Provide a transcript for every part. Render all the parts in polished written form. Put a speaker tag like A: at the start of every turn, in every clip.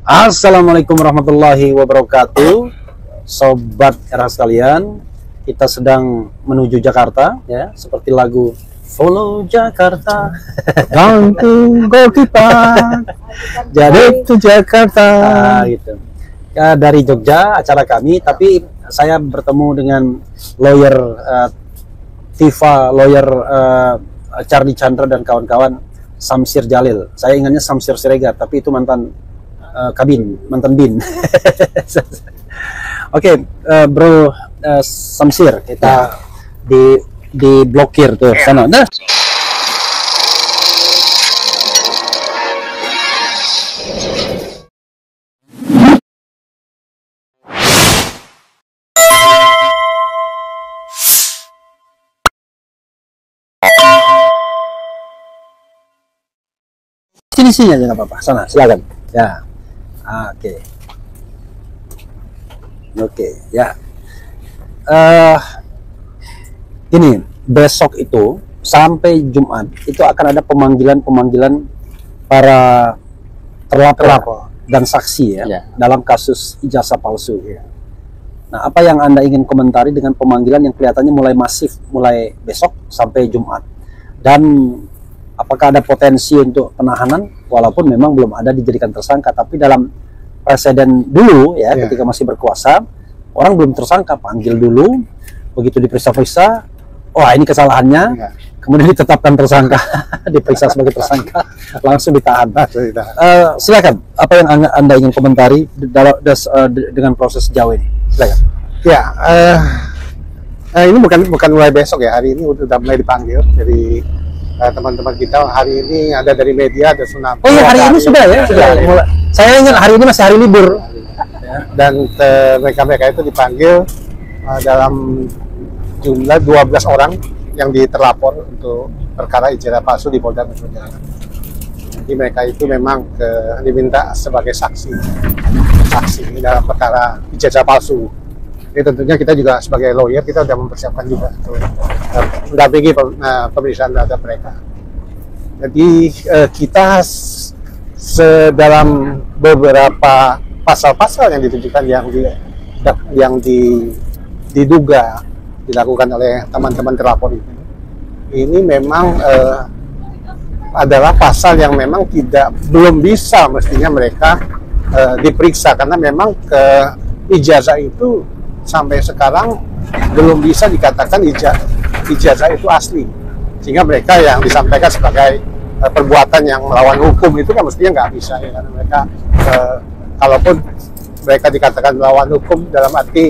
A: Assalamualaikum warahmatullahi wabarakatuh, sobat era sekalian. Kita sedang menuju Jakarta, ya, seperti lagu Follow Jakarta, Down to go kita, jadi to Jakarta, gitu. Ya, dari Jogja acara kami, tapi saya bertemu dengan lawyer Tifa, lawyer Charlie Chandra dan kawan-kawan, Samsir Jalil. Saya ingatnya Samsir Siregar, tapi itu mantan kabin, mantan bin. Oke, bro, Samsir, kita di blokir tuh sana. Nah, sini aja nggak apa-apa. Sana, silakan. Ya. Oke, ya. Ini besok itu sampai Jumat itu akan ada pemanggilan para terlapor dan saksi ya, dalam kasus ijazah palsu. Nah, apa yang Anda ingin komentari dengan pemanggilan yang kelihatannya mulai masif mulai besok sampai Jumat? Dan apakah ada potensi untuk penahanan walaupun memang belum ada dijadikan tersangka, tapi dalam presiden dulu ya, ketika masih berkuasa orang belum tersangka, panggil dulu, begitu diperiksa-periksa, wah ini kesalahannya, kemudian ditetapkan tersangka, diperiksa sebagai tersangka, langsung ditahan. Silakan, apa yang Anda ingin komentari dengan proses sejauh ini? Silakan.
B: Ya, ini bukan mulai besok ya, hari ini udah mulai dipanggil dari teman-teman kita. Hari ini ada dari media, ada Sunam.
A: Oh iya, hari ini sudah ya? Sudah. Saya ingat hari ini masih hari libur.
B: Dan mereka itu dipanggil dalam jumlah 12 orang yang terlapor untuk perkara ijazah palsu di Polda Metro Jaya. Jadi mereka itu memang diminta sebagai saksi dalam perkara ijazah palsu. Jadi tentunya kita juga sebagai lawyer kita sudah mempersiapkan juga untuk mendampingi pemeriksaan terhadap mereka. Jadi kita dalam beberapa pasal-pasal yang ditujukan yang diduga dilakukan oleh teman-teman terlapor ini memang adalah pasal yang memang belum bisa mestinya mereka diperiksa, karena memang ijazah itu sampai sekarang belum bisa dikatakan ijazah itu asli, sehingga mereka yang disampaikan sebagai perbuatan yang melawan hukum itu kan mestinya nggak bisa ya, karena mereka kalaupun mereka dikatakan melawan hukum dalam arti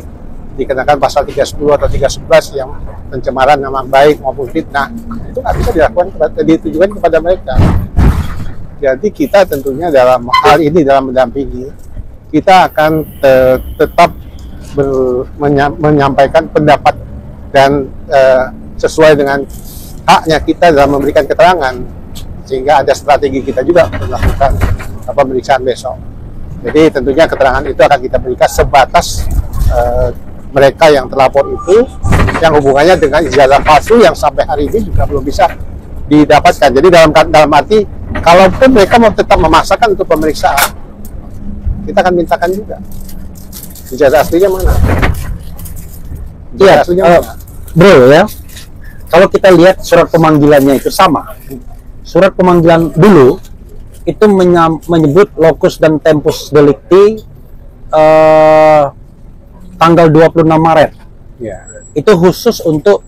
B: dikenakan pasal 310 atau 311 yang pencemaran nama baik maupun fitnah, itu nggak bisa ditujukan kepada mereka. Jadi kita tentunya dalam hal ini, dalam mendampingi, kita akan tetap menyampaikan pendapat dan sesuai dengan haknya kita dalam memberikan keterangan, sehingga ada strategi kita juga untuk melakukan pemeriksaan besok. Jadi tentunya keterangan itu akan kita berikan sebatas mereka yang terlapor itu yang hubungannya dengan ijazah palsu yang sampai hari ini juga belum bisa didapatkan. Jadi dalam arti kalaupun mereka mau tetap memaksakan untuk pemeriksaan, kita akan mintakan juga ijazah aslinya mana.
A: Iya, bro ya. Kalau kita lihat surat pemanggilannya itu sama. Surat pemanggilan dulu itu menyebut locus dan tempus delicti tanggal 26 Maret. Itu khusus untuk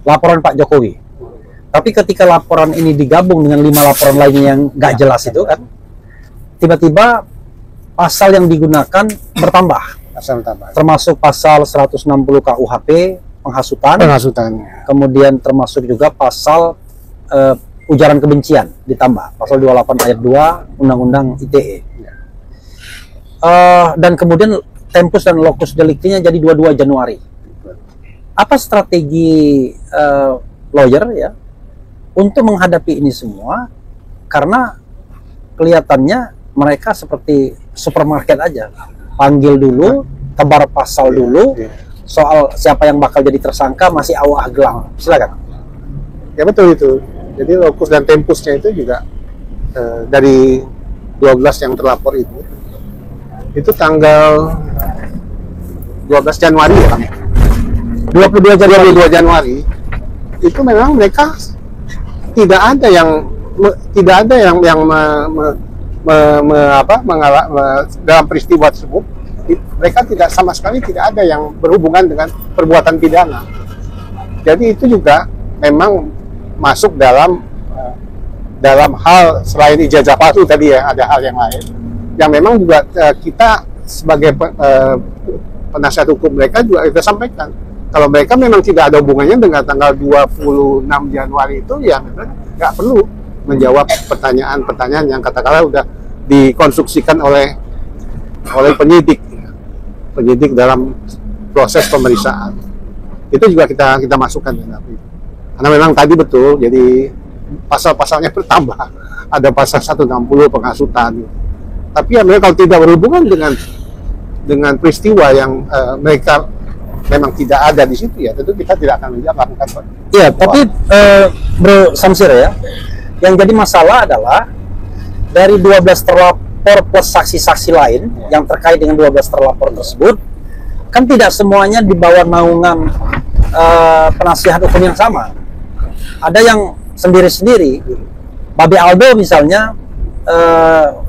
A: laporan Pak Jokowi. Tapi ketika laporan ini digabung dengan 5 laporan lainnya yang nggak jelas itu kan, tiba-tiba pasal yang digunakan bertambah. Termasuk pasal 160 KUHP penghasutan. Kemudian termasuk juga pasal ujaran kebencian ditambah pasal 28 ayat 2 Undang-Undang ITE. Dan kemudian tempus dan locus delictinya jadi 22 Januari. Apa strategi lawyer ya untuk menghadapi ini semua? Karena kelihatannya mereka seperti supermarket aja. Panggil dulu, tebar pasal dulu, soal siapa yang bakal jadi tersangka masih awah gelang. Silakan.
B: Ya betul itu. Jadi locus dan tempusnya itu juga dari 12 yang terlapor itu Itu tanggal 12 Januari ya, Kang?
A: 22
B: Januari. Itu memang mereka tidak ada yang dalam peristiwa tersebut, mereka tidak sama sekali tidak ada yang berhubungan dengan perbuatan pidana. Jadi itu juga memang masuk dalam hal selain ijazah palsu tadi ya, ada hal yang lain yang memang juga kita sebagai penasihat hukum mereka juga kita sampaikan kalau mereka memang tidak ada hubungannya dengan tanggal 26 Januari itu, ya nggak perlu menjawab pertanyaan-pertanyaan yang katakanlah udah dikonstruksikan oleh penyidik dalam proses pemeriksaan. Itu juga kita masukkan ya, karena memang tadi betul, jadi pasal-pasalnya bertambah, ada pasal 160 penghasutan. Tapi ya mereka kalau tidak berhubungan dengan peristiwa yang mereka memang tidak ada di situ, ya tentu kita tidak akan melakukan.
A: Iya, tapi Bro Samsir ya, yang jadi masalah adalah dari 12 terlapor plus saksi-saksi lain yang terkait dengan 12 terlapor tersebut, kan tidak semuanya di bawah naungan penasihat hukum yang sama. Ada yang sendiri-sendiri. Babe Aldo misalnya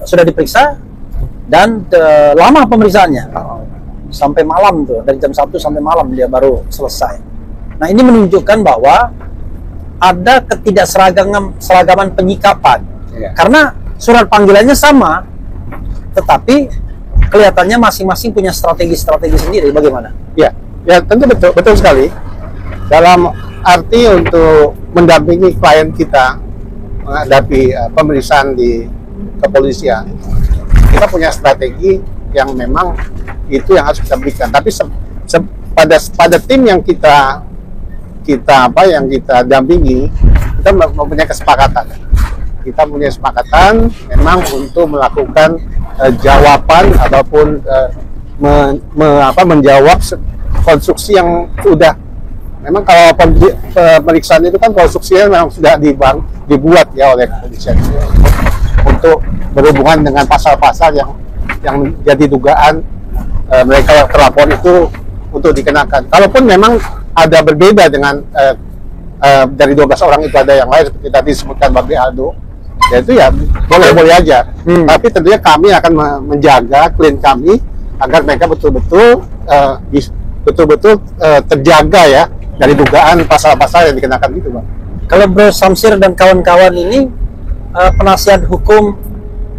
A: sudah diperiksa dan lama pemeriksaannya sampai malam tuh, dari jam 1 sampai malam dia baru selesai. Nah, ini menunjukkan bahwa ada ketidakseragaman penyikapan karena surat panggilannya sama, tetapi kelihatannya masing-masing punya strategi sendiri. Bagaimana?
B: Ya tentu betul sekali. Dalam arti untuk mendampingi klien kita menghadapi pemeriksaan di kepolisian, kita punya strategi yang memang itu yang harus kita berikan. Tapi pada tim yang kita dampingi, kita mempunyai kesepakatan. Kita punya kesepakatan memang untuk melakukan jawaban ataupun menjawab konstruksi yang sudah memang kalau pemeriksaan itu kan konstruksinya memang sudah dibuat ya oleh kepolisian untuk berhubungan dengan pasal-pasal yang jadi dugaan mereka yang terlapor itu untuk dikenakan. Kalaupun memang ada berbeda dengan dari 12 orang itu ada yang lain seperti tadi disebutkan Babe Aldo, ya itu ya boleh aja. Tapi tentunya kami akan menjaga klien kami agar mereka betul-betul terjaga ya dari dugaan pasal-pasal yang dikenakan itu, Bang.
A: Kalau Bro Samsir dan kawan-kawan ini penasihat hukum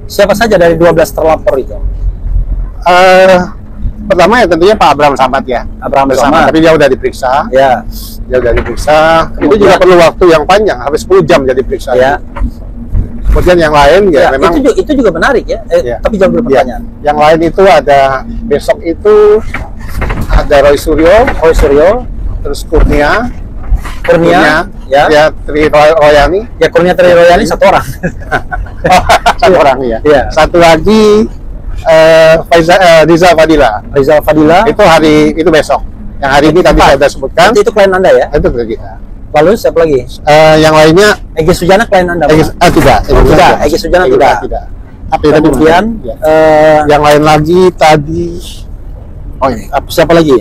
A: siapa saja dari 12 terlapor itu?
B: Pertama ya tentunya Pak Abraham Samad ya.
A: Abraham Samad.
B: Tapi dia udah diperiksa.
A: Ya.
B: Dia udah diperiksa. Itu juga perlu waktu yang panjang, habis 10 jam jadi diperiksa.
A: Ya.
B: Kemudian yang lain ya memang
A: itu juga menarik ya. Tapi jawab dulu pertanyaan.
B: Yang lain itu ada besok itu ada Roy Suryo, terus Kurnia, ya Tri Royani.
A: Ya, Kurnia Tri Royani satu orang.
B: Satu orang ya. Satu lagi Rizal Fadila itu besok. Yang hari ini tadi saya sudah sebutkan.
A: Itu klien Anda ya?
B: Itu kita.
A: Lalu siapa lagi?
B: Yang lainnya
A: Egy Sujana klien Anda?
B: Tidak.
A: Egy Sujana tidak. Kemudian
B: yang lain lagi tadi
A: siapa lagi?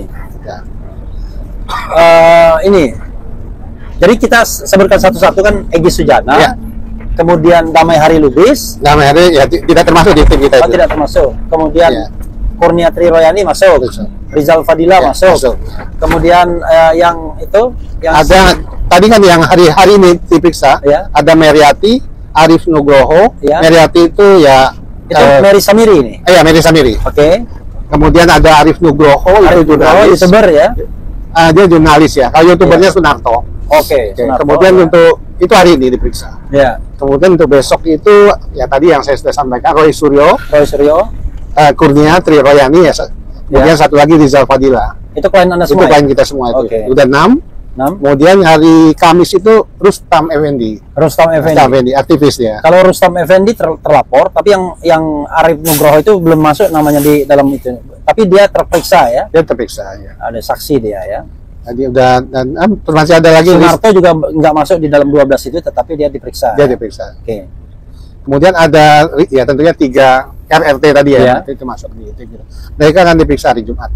A: Ini. Jadi kita sebutkan satu-satu kan. Egy Sujana. Ya. Kemudian Damai Hari Lubis.
B: Damai Hari ya tidak termasuk di tim kita itu.
A: Tidak termasuk. Kemudian Kurnia Tri Royani masuk. Rizal Fadila masuk. Kemudian yang itu yang
B: ada tadi kan yang hari ini diperiksa. Ada Meriati, Arif Nugroho. Meriati itu ya
A: itu Mary Samiri ini.
B: Iya, Mary Samiri.
A: Oke.
B: Kemudian ada Arif Nugroho, itu jurnalis.
A: YouTuber ya.
B: Dia jurnalis ya. Kalau YouTubernya Sunarto.
A: Oke.
B: Kemudian untuk itu hari ini diperiksa.
A: Ya.
B: Kemudian untuk besok itu ya tadi yang saya sudah sampaikan Roy Suryo, Kurnia Tri Royani ya. Kemudian satu lagi Rizal Fadila.
A: Itu klien Anda semua.
B: Itu klien kita semua itu. Udah 6. Kemudian hari Kamis itu Rustam Effendi.
A: Rustam Effendi
B: aktivis ya.
A: Kalau Rustam Effendi terlapor, tapi yang Arif Nugroho itu belum masuk namanya di dalam itu. Tapi dia terperiksa ya.
B: Dia terperiksa ya.
A: Ada saksi dia ya.
B: Tadi udah dan masih ada lagi
A: Sunarto juga nggak masuk di dalam 12 itu, tetapi dia diperiksa.
B: Dia diperiksa.
A: Oke.
B: Kemudian ada ya tentunya 3 RRT tadi ya,
A: Iya.
B: itu masuk di itu. Mereka akan diperiksa hari Jumat.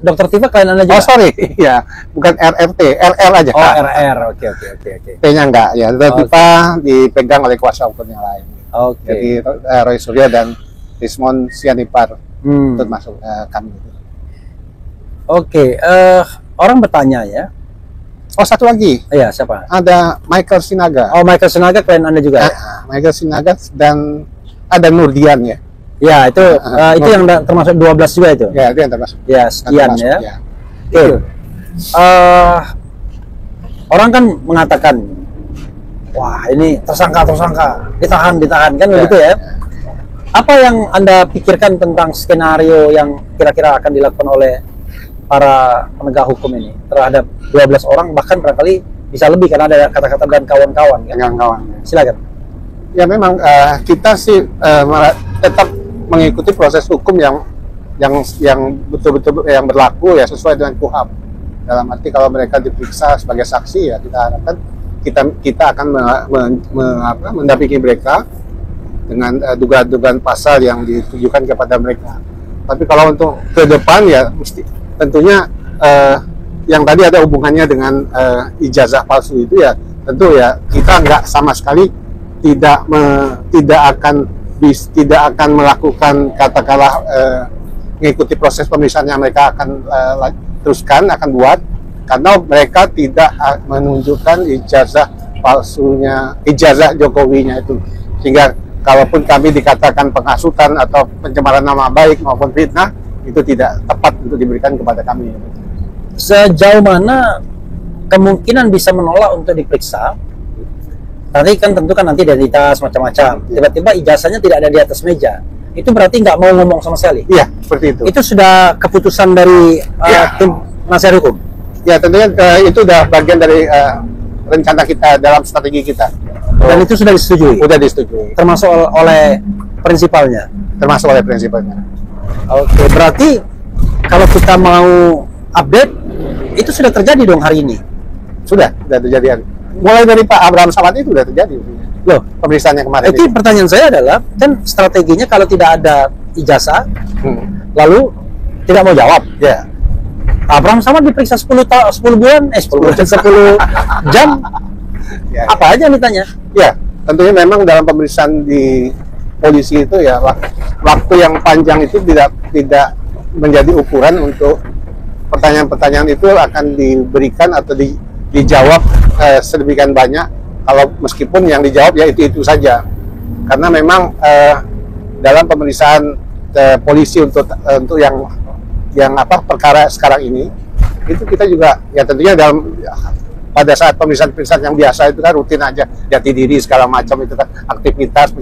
A: Dokter Tifa klien Anda juga?
B: Oh sorry, ya bukan RRT, RR aja.
A: Oh,
B: Kak.
A: RR. Oke.
B: T-nya enggak ya,
A: Oke.
B: Tifa dipegang oleh kuasa hukum yang lain.
A: Oke.
B: Jadi Roy Suryo dan Rismon Sianipar untuk masuk kami.
A: Oke, orang bertanya ya.
B: Oh satu lagi,
A: Iya, siapa?
B: ada Michael Sinaga.
A: Oh, Michael Senaga klien Anda juga ya?
B: Michael Sinaga dan ada Nurdian ya.
A: Ya, itu itu yang termasuk 12 juga itu.
B: Ya itu yang termasuk.
A: Ya, sekian
B: Termasuk,
A: ya. Oke. Orang kan mengatakan, wah ini tersangka, ditahan kan begitu ya. Apa yang Anda pikirkan tentang skenario yang kira-kira akan dilakukan oleh para penegak hukum ini terhadap 12 orang, bahkan barangkali bisa lebih karena ada kata-kata dan kawan-kawan kan?
B: Kawan-kawan.
A: Silakan.
B: Ya memang kita sih tetap mengikuti proses hukum yang betul-betul yang berlaku ya sesuai dengan KUHP. Dalam arti kalau mereka diperiksa sebagai saksi ya kita harapkan kita akan mendampingi mereka dengan dugaan-dugaan pasal yang ditujukan kepada mereka. Tapi kalau untuk ke depan ya mesti tentunya yang tadi ada hubungannya dengan ijazah palsu itu ya tentu ya kita nggak sama sekali tidak akan melakukan katakanlah mengikuti proses pemeriksaan yang mereka akan teruskan akan buat karena mereka tidak menunjukkan ijazah palsunya, ijazah Jokowinya itu, sehingga kalaupun kami dikatakan penghasutan atau pencemaran nama baik maupun fitnah itu tidak tepat untuk diberikan kepada kami.
A: Sejauh mana kemungkinan bisa menolak untuk diperiksa? Tadi kan tentu kan nanti identitas macam-macam. Tiba-tiba ijazahnya tidak ada di atas meja. Itu berarti nggak mau ngomong sama sekali.
B: Iya, seperti itu.
A: Itu sudah keputusan dari tim penasihat hukum.
B: Ya, tentunya itu sudah bagian dari rencana kita dalam strategi kita.
A: Dan itu sudah disetujui.
B: Sudah disetujui.
A: Termasuk oleh prinsipalnya.
B: Termasuk oleh prinsipalnya.
A: Oke, berarti kalau kita mau update itu sudah terjadi dong hari ini.
B: Sudah terjadi. Mulai dari Pak Abraham Samad itu sudah terjadi.
A: Loh,
B: pemeriksaan yang kemarin.
A: itu pertanyaan saya adalah, kan strateginya kalau tidak ada ijazah, lalu tidak mau jawab.
B: Ya.
A: Abraham Samad diperiksa 10 bulan, 10 jam.
B: Ya,
A: Apa aja yang ditanya?
B: Ya, tentunya memang dalam pemeriksaan di polisi itu ya waktu yang panjang itu tidak menjadi ukuran untuk pertanyaan-pertanyaan itu akan diberikan atau dijawab sedemikian banyak, kalau meskipun yang dijawab ya itu saja, karena memang dalam pemeriksaan polisi untuk yang perkara sekarang ini itu kita juga ya tentunya pada saat pemeriksaan yang biasa itu kan rutin aja, jati diri segala macam itu kan, aktivitas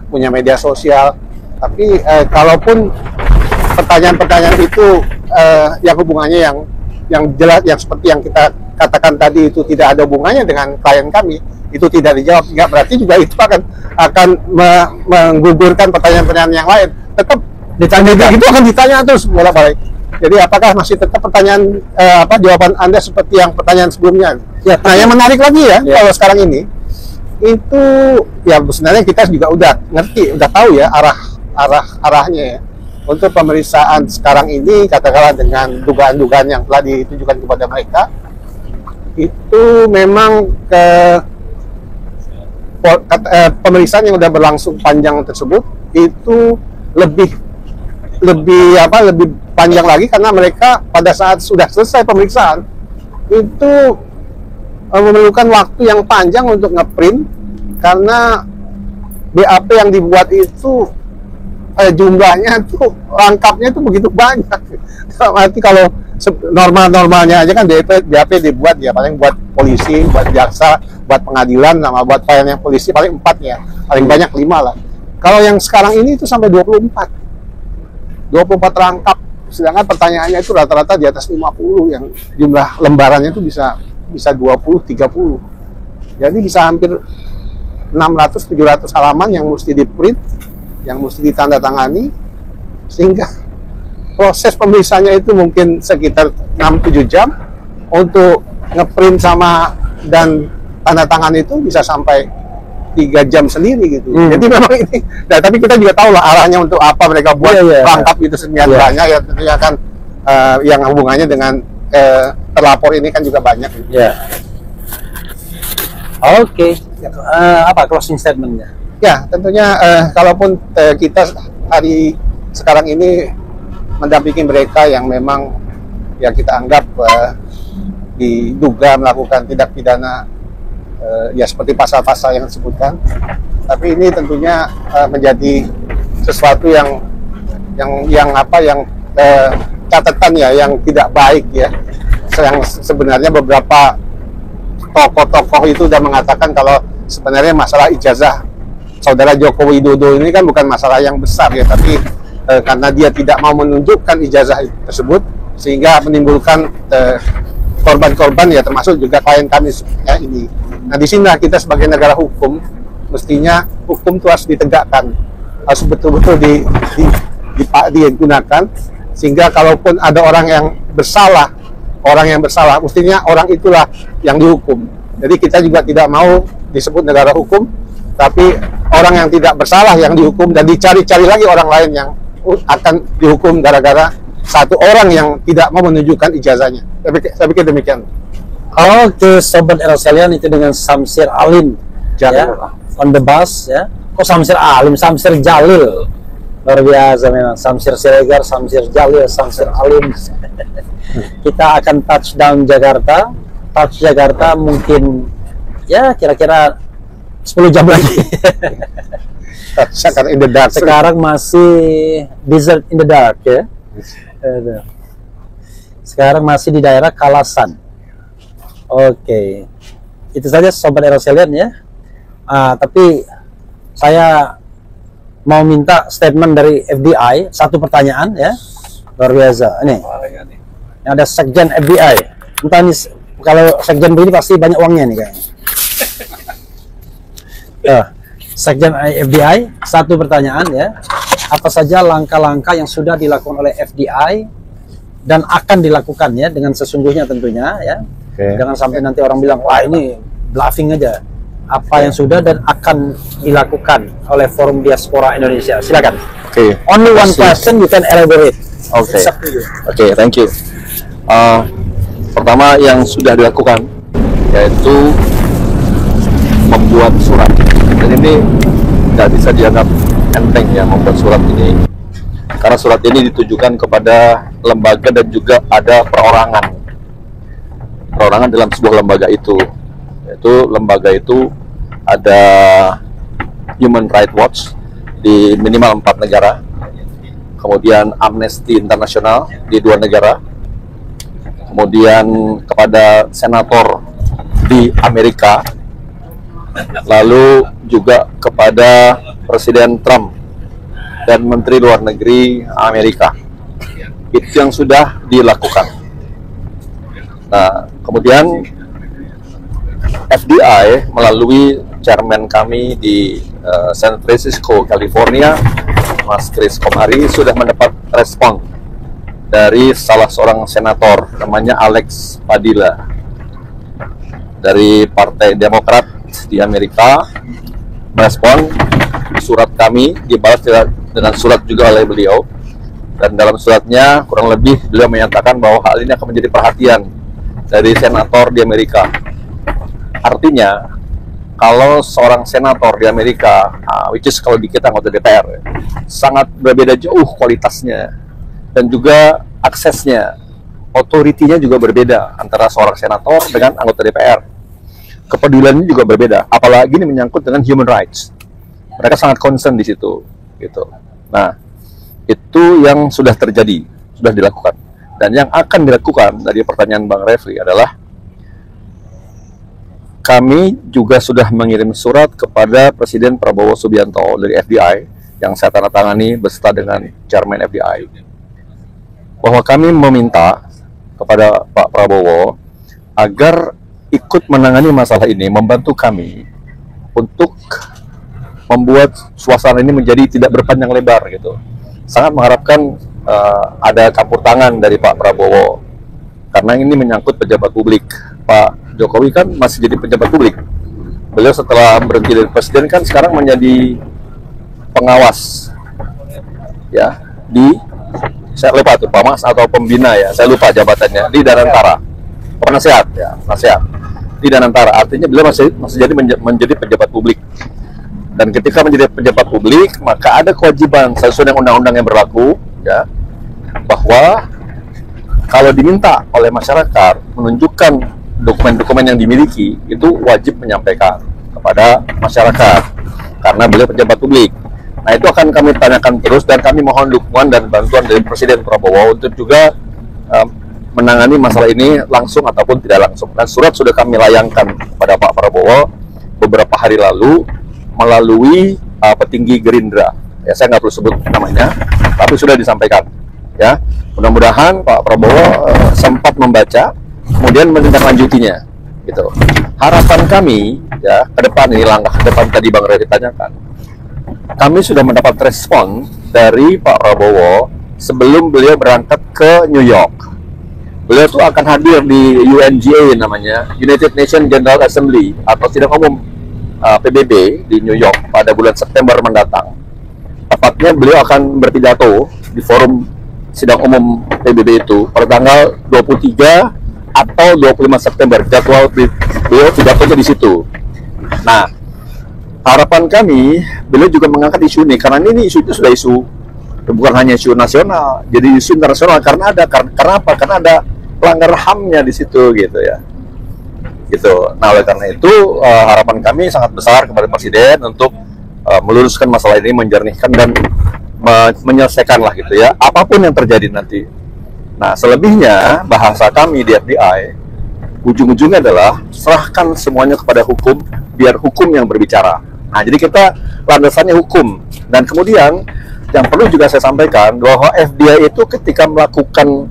B: punya media sosial. Tapi kalaupun pertanyaan-pertanyaan itu yang hubungannya yang jelas, yang seperti yang kita katakan tadi itu tidak ada hubungannya dengan klien kami, itu tidak dijawab, nggak berarti juga itu akan menggugurkan pertanyaan-pertanyaan yang lain. Tetap ditanya itu akan ditanya terus bolak-balik. Jadi apakah masih tetap pertanyaan jawaban Anda seperti yang pertanyaan sebelumnya? Ya, nah yang menarik lagi ya, kalau sekarang ini itu ya sebenarnya kita juga udah ngerti, udah tahu ya arahnya ya. Untuk pemeriksaan sekarang ini katakanlah dengan dugaan-dugaan yang telah ditujukan kepada mereka, itu memang pemeriksaan yang sudah berlangsung panjang tersebut itu lebih panjang lagi karena mereka pada saat sudah selesai pemeriksaan itu memerlukan waktu yang panjang untuk ngeprint karena BAP yang dibuat itu jumlahnya tuh lengkapnya tuh begitu banyak. Berarti kalau normalnya aja kan BAP dibuat ya paling buat polisi, buat jaksa, buat pengadilan, sama buat filenya polisi paling 4 ya, paling banyak 5 lah. Kalau yang sekarang ini itu sampai 24 rangkap, sedangkan pertanyaannya itu rata-rata di atas 50, yang jumlah lembarannya itu bisa 20-30, jadi bisa hampir 600-700 halaman yang mesti di-print, yang mesti ditandatangani, sehingga proses pemeriksaannya itu mungkin sekitar 6-7 jam untuk ngeprint sama dan tanda tangan itu bisa sampai 3 jam sendiri gitu. Jadi memang ini, nah, tapi kita juga tahu lah arahnya untuk apa mereka buat rangkap itu sekian banyak ya, tentunya kan yang hubungannya dengan terlapor ini kan juga banyak. Gitu.
A: Oke. Apa closing statementnya?
B: Ya, tentunya kalaupun kita hari sekarang ini mendampingi mereka yang memang yang kita anggap diduga melakukan tindak pidana ya seperti pasal-pasal yang disebutkan, tapi ini tentunya menjadi sesuatu yang catatan ya yang tidak baik ya, yang sebenarnya beberapa tokoh-tokoh itu sudah mengatakan kalau sebenarnya masalah ijazah saudara Joko Widodo ini kan bukan masalah yang besar ya, tapi karena dia tidak mau menunjukkan ijazah tersebut sehingga menimbulkan korban-korban ya, termasuk juga klien kami ya ini. Nah di sini kita sebagai negara hukum mestinya hukum itu harus ditegakkan, harus betul-betul digunakan sehingga kalaupun ada orang yang bersalah mestinya orang itulah yang dihukum. Jadi kita juga tidak mau disebut negara hukum, tapi orang yang tidak bersalah yang dihukum dan dicari-cari lagi orang lain yang akan dihukum gara-gara satu orang yang tidak mau menunjukkan ijazahnya. Saya pikir demikian.
A: Oke, Sobat Eroselian, itu dengan Samsir Alim
B: Jalil.
A: Ya, on the bus ya. Kok Samsir Alim, Samsir Jalil. Luar biasa memang. Samsir Siregar, Samsir Jalil, Samsir Alim. Kita akan touchdown Jakarta. Touch Jakarta mungkin ya kira-kira 10 jam lagi.
B: Sekarang in the dark.
A: Sekarang masih desert in the dark ya. Sekarang masih di daerah Kalasan. Oke, itu saja Sobat Eroselian ya. Tapi saya mau minta statement dari FBI, satu pertanyaan ya, luar biasa. Ini ada Sekjen FBI. Entah nih, kalau Sekjen begini pasti banyak uangnya nih kayaknya. Sekjen FBI, satu pertanyaan ya. Apa saja langkah-langkah yang sudah dilakukan oleh FBI dan akan dilakukan ya dengan sesungguhnya tentunya ya. Jangan sampai nanti orang bilang wah ini bluffing aja. Apa yang sudah dan akan dilakukan oleh Forum Diaspora Indonesia. Silakan. Only one question you can elaborate.
C: Thank you. Pertama yang sudah dilakukan yaitu membuat surat. Dan ini tidak bisa dianggap enteng ya membuat surat ini, karena surat ini ditujukan kepada lembaga dan juga ada perorangan dalam sebuah lembaga itu, yaitu lembaga itu ada Human Rights Watch di minimal 4 negara, kemudian Amnesty International di 2 negara, kemudian kepada senator di Amerika, lalu juga kepada Presiden Trump dan Menteri Luar Negeri Amerika. Itu yang sudah dilakukan. Nah, kemudian FBI melalui chairman kami di San Francisco, California, Mas Chris Komari, sudah mendapat respon dari salah seorang senator namanya Alex Padilla dari Partai Demokrat di Amerika, merespon surat kami, dibalas dengan surat juga oleh beliau, dan dalam suratnya kurang lebih beliau menyatakan bahwa hal ini akan menjadi perhatian dari senator di Amerika. Artinya kalau seorang senator di Amerika, which is kalau di kita anggota DPR, sangat berbeda jauh kualitasnya dan juga aksesnya, otoritinya juga berbeda antara seorang senator dengan anggota DPR. Kepeduliannya juga berbeda, apalagi ini menyangkut dengan human rights. Mereka sangat concern di situ, gitu. Nah, itu yang sudah terjadi, sudah dilakukan. Dan yang akan dilakukan dari pertanyaan Bang Refli adalah kami juga sudah mengirim surat kepada Presiden Prabowo Subianto dari FBI yang saya tanda tangani beserta dengan Chairman FBI, bahwa kami meminta kepada Pak Prabowo agar ikut menangani masalah ini, membantu kami untuk membuat suasana ini menjadi tidak berpanjang lebar gitu. Sangat mengharapkan ada campur tangan dari Pak Prabowo, karena ini menyangkut pejabat publik. Pak Jokowi kan masih jadi pejabat publik, beliau setelah berhenti dari presiden kan sekarang menjadi pengawas ya di, saya lupa tuh Pamas atau pembina ya, saya lupa jabatannya, di Danantara, penasehat ya, penasehat di Danantara. Artinya beliau masih jadi menjadi pejabat publik, dan ketika menjadi pejabat publik maka ada kewajiban sesuai dengan undang-undang yang berlaku ya, bahwa kalau diminta oleh masyarakat menunjukkan dokumen-dokumen yang dimiliki, itu wajib menyampaikan kepada masyarakat karena beliau pejabat publik. Nah, itu akan kami tanyakan terus, dan kami mohon dukungan dan bantuan dari Presiden Prabowo untuk juga menangani masalah ini langsung ataupun tidak langsung. Dan surat sudah kami layangkan kepada Pak Prabowo beberapa hari lalu melalui petinggi Gerindra. Ya, saya nggak perlu sebut namanya, tapi sudah disampaikan. Ya, mudah-mudahan Pak Prabowo sempat membaca, kemudian menindaklanjutinya. Gitu. Harapan kami ya ke depan, ini langkah ke depan tadi Bang Revi tanyakan. Kami sudah mendapat respon dari Pak Prabowo sebelum beliau berangkat ke New York. Beliau tuh akan hadir di UNGA namanya, United Nations General Assembly, atau sidang umum PBB di New York pada bulan September mendatang. Tepatnya beliau akan berpidato di forum sidang umum PBB itu pada tanggal 23 atau 25 September. Jadwal beliau pidatonya di situ. Nah, harapan kami, beliau juga mengangkat isu ini, karena ini isu itu sudah isu, bukan hanya isu nasional, jadi isu internasional. Karena apa? Karena ada pelanggar HAM-nya di situ, gitu ya. Gitu. Nah, oleh karena itu harapan kami sangat besar kepada Presiden untuk meluruskan masalah ini, menjernihkan dan menyelesaikan lah gitu ya, apapun yang terjadi nanti. Nah, selebihnya bahasa kami di FBI, ujung-ujungnya adalah serahkan semuanya kepada hukum, biar hukum yang berbicara. Nah, jadi kita landasannya hukum. Dan kemudian yang perlu juga saya sampaikan bahwa FBI itu ketika melakukan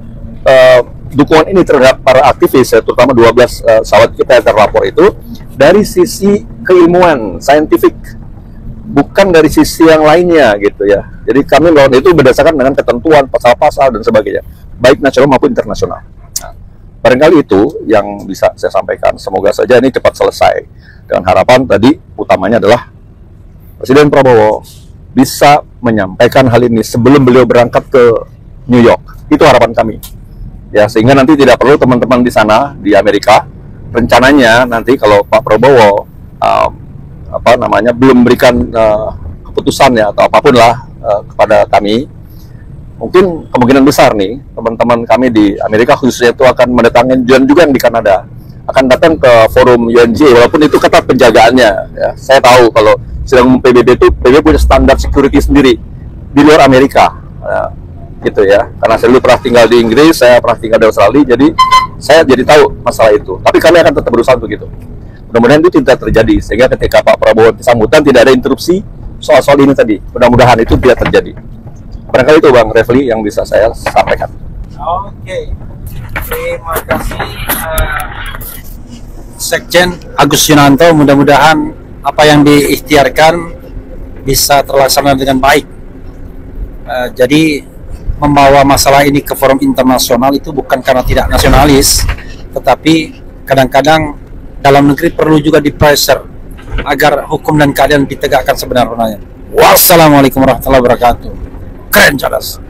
C: dukungan ini terhadap para aktivis, terutama 12 sahabat kita yang terlapor itu, dari sisi keilmuan, saintifik, bukan dari sisi yang lainnya gitu ya. Jadi kami melakukan itu berdasarkan dengan ketentuan pasal-pasal dan sebagainya, baik nasional maupun internasional. Nah, barangkali itu yang bisa saya sampaikan. Semoga saja ini cepat selesai. Dengan harapan tadi utamanya adalah Presiden Prabowo bisa menyampaikan hal ini sebelum beliau berangkat ke New York. Itu harapan kami. Ya, sehingga nanti tidak perlu teman-teman di sana di Amerika, rencananya nanti kalau Pak Prabowo belum memberikan keputusan ya atau apapun lah kepada kami, mungkin kemungkinan besar nih teman-teman kami di Amerika khususnya itu akan mendatangi, dan juga yang di Kanada akan datang ke forum UNGA, walaupun itu ketat penjagaannya ya. Saya tahu kalau sidang PBB itu, PBB punya standar security sendiri di luar Amerika ya, gitu ya, karena saya dulu pernah tinggal di Inggris, saya pernah tinggal di Australia, jadi saya jadi tahu masalah itu. Tapi kami akan tetap berusaha untuk itu. Mudah-mudahan itu tidak terjadi, sehingga ketika Pak Prabowo sambutan tidak ada interupsi soal-soal ini tadi. Mudah-mudahan itu tidak terjadi. Barangkali itu Bang Refli yang bisa saya sampaikan.
A: Oke, terima kasih Sekjen Agus Yunanto. Mudah-mudahan apa yang diikhtiarkan bisa terlaksana dengan baik. Jadi membawa masalah ini ke forum internasional itu bukan karena tidak nasionalis, tetapi kadang-kadang dalam negeri perlu juga di-pressure agar hukum dan keadilan ditegakkan sebenar-benarnya. Wassalamualaikum warahmatullahi wabarakatuh. Keren, cerdas.